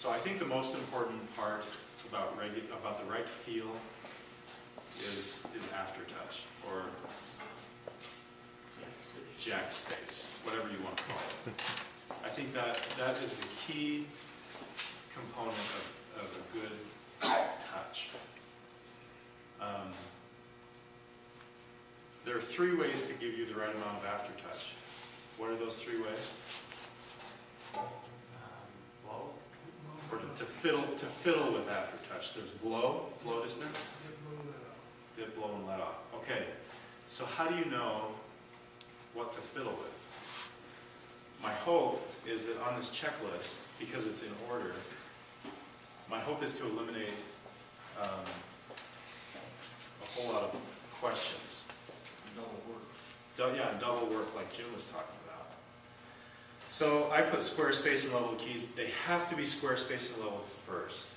So I think the most important part about the right feel is aftertouch, or jack space, whatever you want to call it. I think that is the key component of a good touch. There are 3 ways to give you the right amount of aftertouch. What are those 3 ways? Blow. Or to fiddle with aftertouch. There's blow distance. Dip, blow, and let off. Okay, so how do you know what to fiddle with? My hope is that on this checklist, because it's in order, my hope is to eliminate a whole lot of questions. Double work. Yeah, double work like Jim was talking about. So I put square space and level keys. They have to be square space and level first,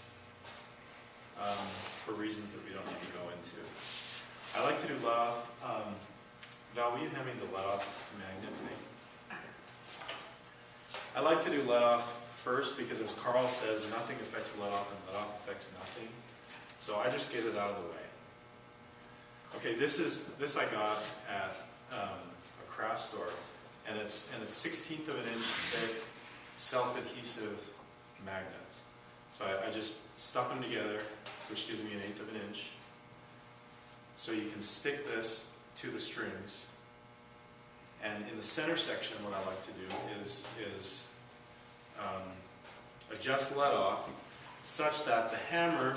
for reasons that we don't need to go into. I like to do let off. Val, will you hand me the let off magnet thing? I like to do let off first because, as Carl says, nothing affects let off and let off affects nothing. So I just get it out of the way. Okay, this I got at a craft store, and it's 1/16 of an inch thick, self-adhesive magnets. So I just stuck them together, which gives me 1/8 of an inch. So you can stick this to the strings, and in the center section, what I like to do is adjust let off such that the hammer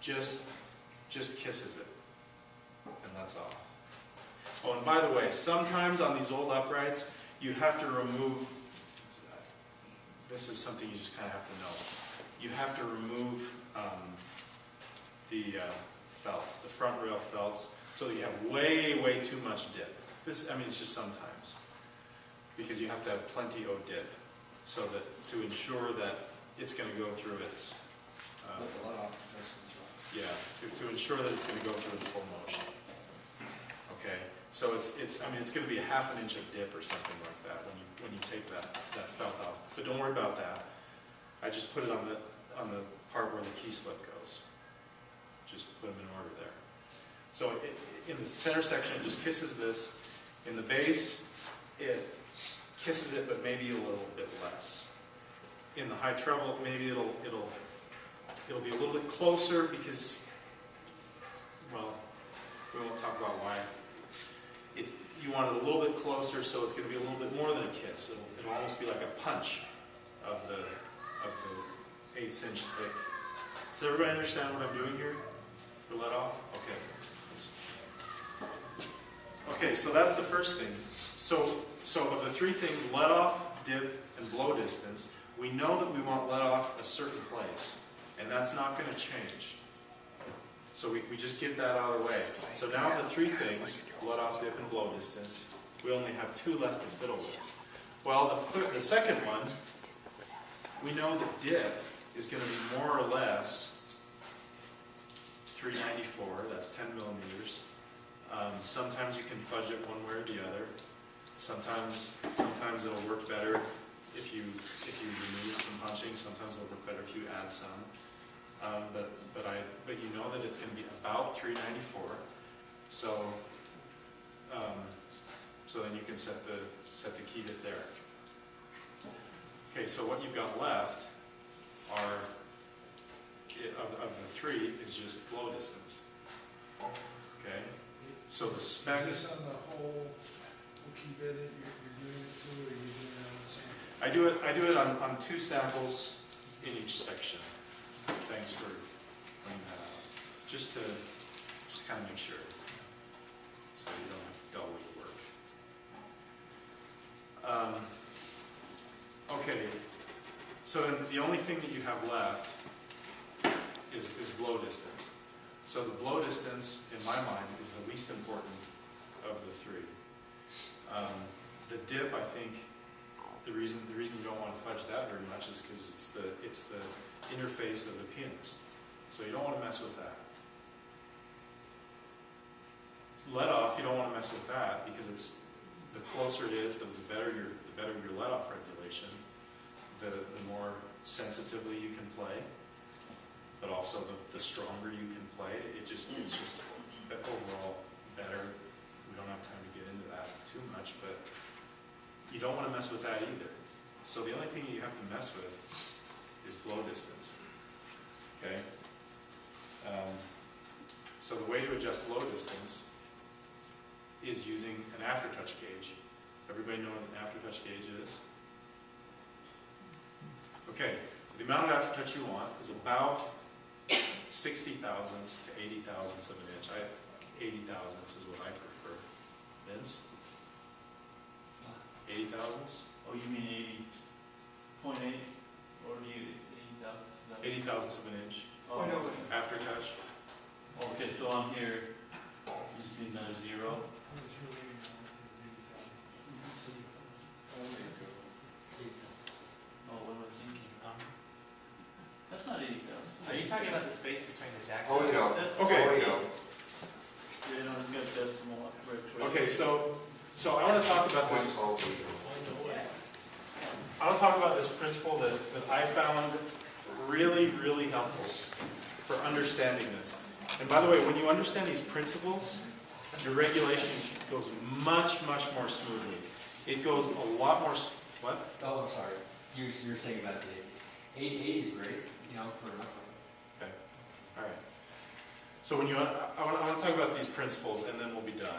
just kisses it, and that's off. Oh, and by the way, sometimes on these old uprights, you have to remove, this is something you just kind of have to know, you have to remove the felts, the front rail felts, so that you have way too much dip. This, I mean, it's just sometimes, because you have to have plenty of dip, so that to ensure that it's going to go through its, to ensure that it's going to go through its full motion. Okay, so it's going to be 1/2 inch of dip or something like that when you take that felt off. But don't worry about that. I just put it on the part where the key slip goes. Just put them in order there. So in the center section, it just kisses this. In the base, it kisses it, but maybe a little bit less. In the high treble, maybe it'll be a little bit closer because, well, we won't talk about why. You want it a little bit closer, so it's going to be a little bit more than a kiss. It'll almost be like a punch of the 1/8 inch thick. Does everybody understand what I'm doing here for let off? Okay. Okay, so that's the first thing. So of the 3 things, let off, dip, and blow distance, we know that we want let off a certain place, and that's not going to change. So we just get that out of the way. So now the 3 things, let off, dip, and blow distance, we only have 2 left to fiddle with. Well, the second one, we know that dip is going to be more or less 394, that's 10 millimeters. Sometimes you can fudge it one way or the other. Sometimes it'll work better if you remove some punching. Sometimes it'll work better if you add some. But you know that it's going to be about 394. So then you can set the key bit there. Okay, so what you've got left are of the 3 is just blow distance. Okay, so the spec. Is this on the whole key bit that you're doing it to, or are you doing it on the same? I do it on 2 samples in each section. Thanks for pointing that out. Just kind of make sure, so you don't have to double your work. Okay, so then the only thing that you have left is blow distance. So the blow distance, in my mind, is the least important of the 3. The dip, I think, the reason you don't want to fudge that very much is because it's the interface of the pianist. So you don't want to mess with that. Let off, you don't want to mess with that because the closer it is, the better your let off regulation, the more sensitively you can play, but also the stronger you can play. It's just overall better. We don't have time to get into that too much, but you don't want to mess with that either. So the only thing you have to mess with is blow distance. Okay? So the way to adjust blow distance is using an aftertouch gauge. Does everybody know what an aftertouch gauge is? Okay, so the amount of aftertouch you want is about 60 thousandths to 80 thousandths of an inch. 80 thousandths is what I prefer. Vince? 80 thousandths? Oh, you mean 80.8? Or do you 80 thousandths? 80 thousandths of an inch. Oh, Aftertouch. okay, so I'm here. You just need another zero. Oh, what am I thinking? That's not 80,000. Are you talking about the space between the jack? Oh, you know. That's Okay. Oh, you know. Yeah, no, it's got decimal up right. Okay, so I want to talk about this. Oh, you know. I want to talk about this principle that I found really, really helpful for understanding this. And by the way, when you understand these principles, your regulation goes much, much more smoothly. It goes a lot more, what? Oh, I'm sorry. You're saying about the 80 is great, you know, for enough. Okay, all right. So when I want to talk about these principles and then we'll be done.